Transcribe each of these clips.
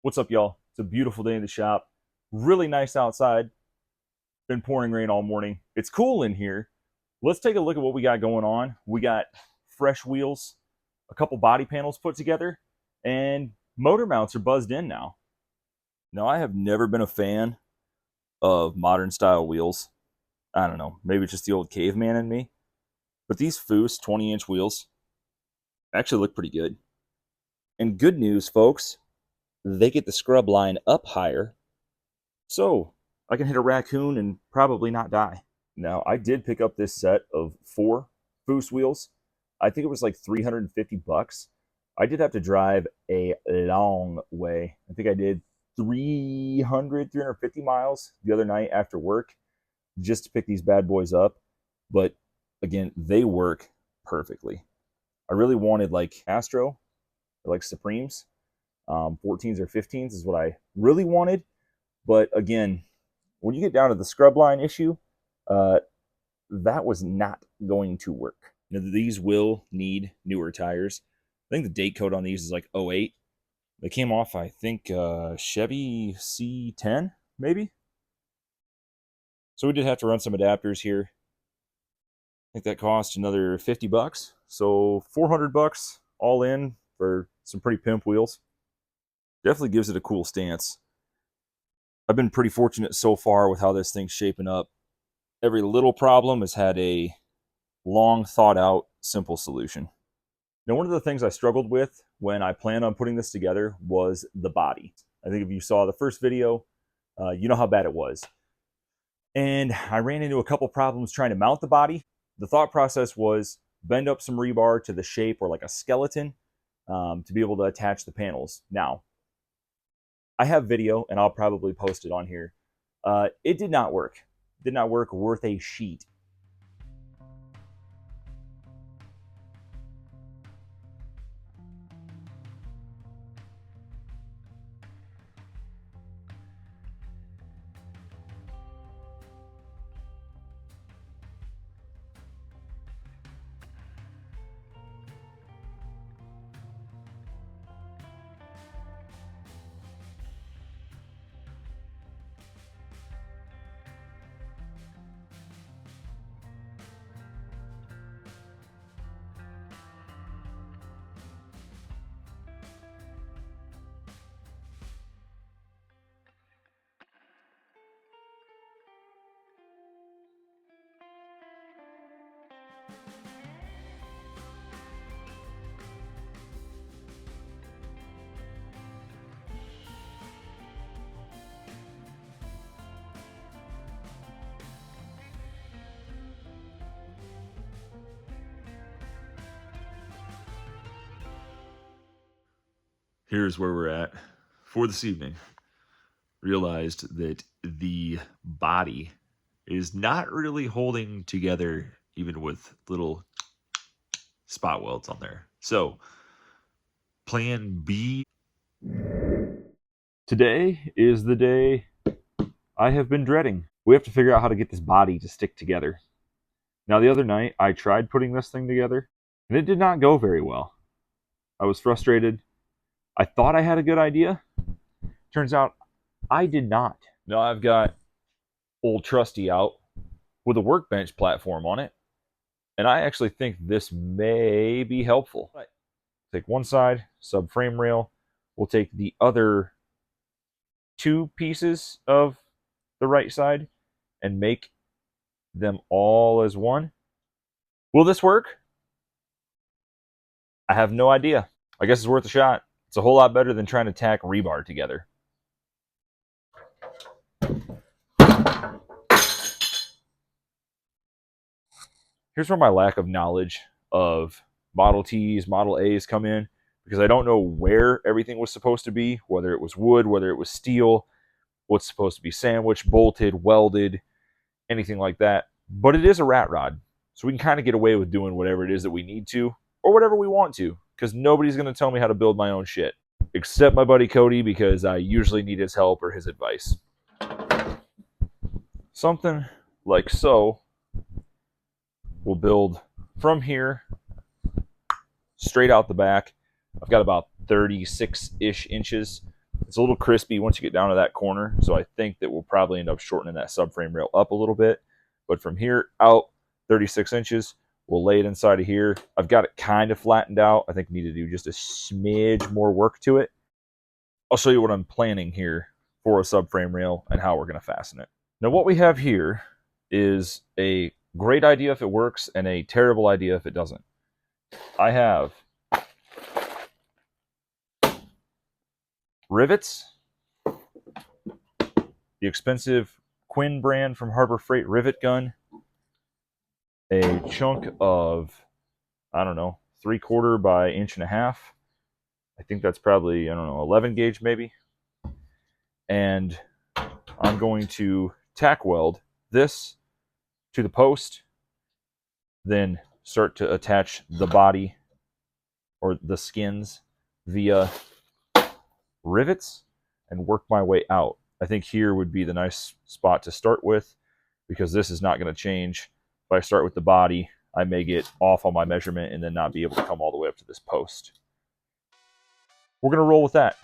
What's up, y'all? It's a beautiful day in the shop. Really nice outside. Been pouring rain all morning. It's cool in here. Let's take a look at what we got going on. We got fresh wheels, a couple body panels put together, and motor mounts are buzzed in now. Now, I have never been a fan of modern style wheels. I don't know. Maybe it's just the old caveman in me. But these Foose 20-inch wheels actually look pretty good. And good news, folks, they get the scrub line up higher, so I can hit a raccoon and probably not die. Now, I did pick up this set of 4 Foose wheels. I think it was like 350 bucks. I did have to drive a long way. I think I did 350 miles the other night after work just to pick these bad boys up. But again, they work perfectly. I really wanted like Astro or like Supremes. 14s or 15s is what I really wanted. But again, when you get down to the scrub line issue, uh, that was not going to work. Now, these will need newer tires. I think the date code on these is like '08. They came off, I think, Chevy C10, maybe. So we did have to run some adapters here. I think that cost another 50 bucks. So 400 bucks all in for some pretty pimp wheels. Definitely gives it a cool stance. I've been pretty fortunate so far with how this thing's shaping up. Every little problem has had a long thought out simple solution. Now, one of the things I struggled with when I planned on putting this together was the body. I think if you saw the first video, you know how bad it was. And I ran into a couple problems trying to mount the body. The thought process was bend up some rebar to the shape or like a skeleton to be able to attach the panels. Now, I have video and I'll probably post it on here. It did not work. Did not work worth a sheet. Here's where we're at for this evening. Realized that the body is not really holding together, even with little spot welds on there. So, plan B. Today is the day I have been dreading. We have to figure out how to get this body to stick together. Now, the other night, I tried putting this thing together, and it did not go very well. I was frustrated. I thought I had a good idea. Turns out I did not. Now I've got old Trusty out with a workbench platform on it, and I actually think this may be helpful. Take one side, subframe rail. We'll take the other 2 pieces of the right side and make them all as one. Will this work? I have no idea. I guess it's worth a shot. It's a whole lot better than trying to tack rebar together. Here's where my lack of knowledge of Model Ts, Model As come in, because I don't know where everything was supposed to be, whether it was wood, whether it was steel, what's supposed to be sandwiched, bolted, welded, anything like that. But it is a rat rod, so we can kind of get away with doing whatever it is that we need to, or whatever we want to, because nobody's going to tell me how to build my own shit, except my buddy Cody, because I usually need his help or his advice. Something like so. We'll build from here straight out the back. I've got about 36-ish inches It's a little crispy once you get down to that corner, so I think that we'll probably end up shortening that subframe rail up a little bit. But from here out 36 inches, we'll lay it inside of here. I've got it kind of flattened out. I think we need to do just a smidge more work to it. I'll show you what I'm planning here for a subframe rail and how we're going to fasten it. Now what we have here is a great idea if it works and a terrible idea if it doesn't. I have rivets, the expensive Quinn brand from Harbor Freight rivet gun, a chunk of, I don't know, 3/4 by 1.5 inches. I think that's probably, I don't know, 11 gauge maybe. And I'm going to tack weld this to the post, then start to attach the body or the skins via rivets and work my way out. I think here would be the nice spot to start with, because this is not going to change. If I start with the body, I may get off on my measurement and then not be able to come all the way up to this post. We're going to roll with that.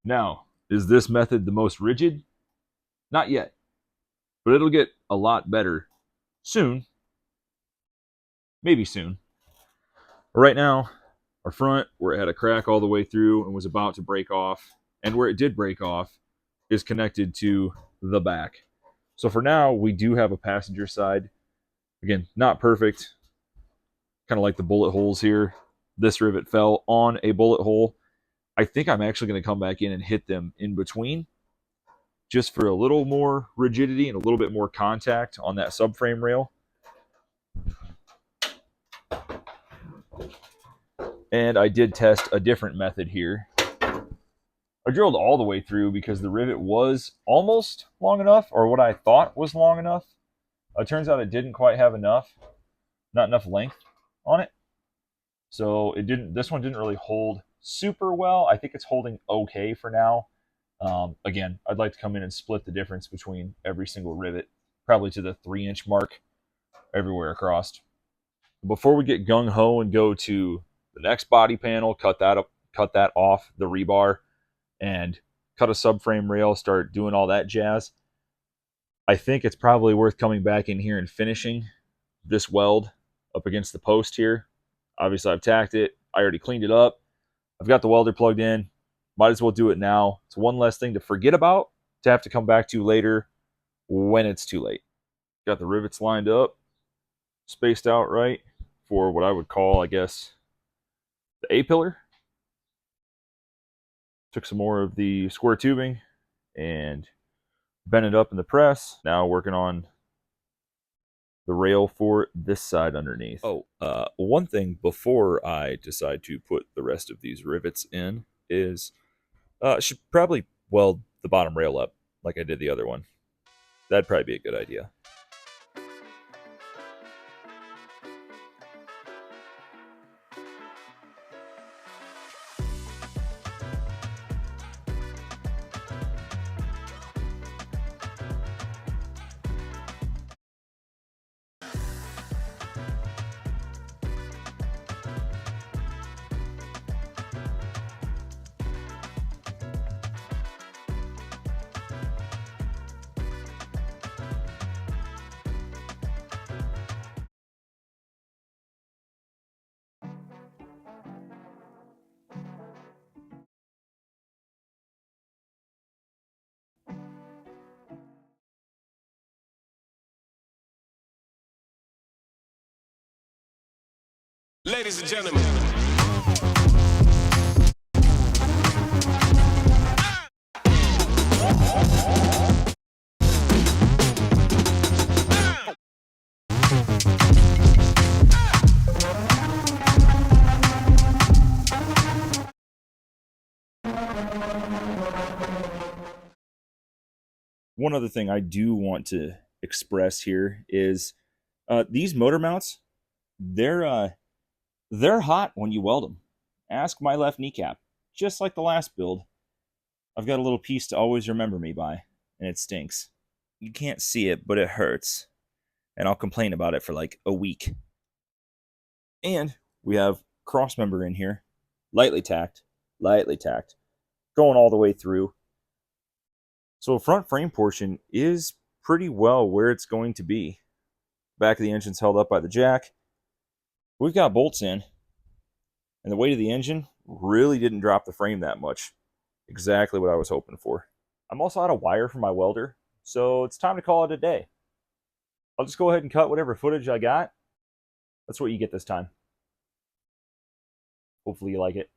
Now, is this method the most rigid? Not yet, but it'll get a lot better soon. Maybe soon. Right now, our front, where it had a crack all the way through and was about to break off, and where it did break off, is connected to the back. So for now, we do have a passenger side. Again, not perfect. Kind of like the bullet holes here. This rivet fell on a bullet hole. I think I'm actually going to come back in and hit them in between, just for a little more rigidity and a little bit more contact on that subframe rail. And I did test a different method here. I drilled all the way through because the rivet was almost long enough, or what I thought was long enough. It turns out it didn't quite have enough, not enough length on it. So it didn't. This one didn't really hold super well. I think it's holding okay for now. Again, I'd like to come in and split the difference between every single rivet, probably to the 3-inch mark everywhere across. Before we get gung-ho and go to the next body panel, cut that up, cut that off the rebar, and cut a subframe rail, start doing all that jazz, I think it's probably worth coming back in here and finishing this weld up against the post here. Obviously, I've tacked it. I already cleaned it up. I've got the welder plugged in. Might as well do it now. It's one less thing to forget about, to have to come back to later when it's too late. Got the rivets lined up, spaced out right for what I would call, I guess, the A-pillar. Took some more of the square tubing and bent it up in the press. Now working on the rail for this side underneath. Oh, one thing before I decide to put the rest of these rivets in is I should probably weld the bottom rail up like I did the other one. That'd probably be a good idea. Ladies and gentlemen. One other thing I do want to express here is these motor mounts, they're they're hot when you weld them. Ask my left kneecap. Just like the last build, I've got a little piece to always remember me by, and it stinks. You can't see it, but it hurts. And I'll complain about it for like a week. And we have cross member in here, lightly tacked, going all the way through. So the front frame portion is pretty well where it's going to be. Back of the engine's held up by the jack. We've got bolts in, and the weight of the engine really didn't drop the frame that much. Exactly what I was hoping for. I'm also out of wire for my welder, so it's time to call it a day. I'll just go ahead and cut whatever footage I got. That's what you get this time. Hopefully you like it.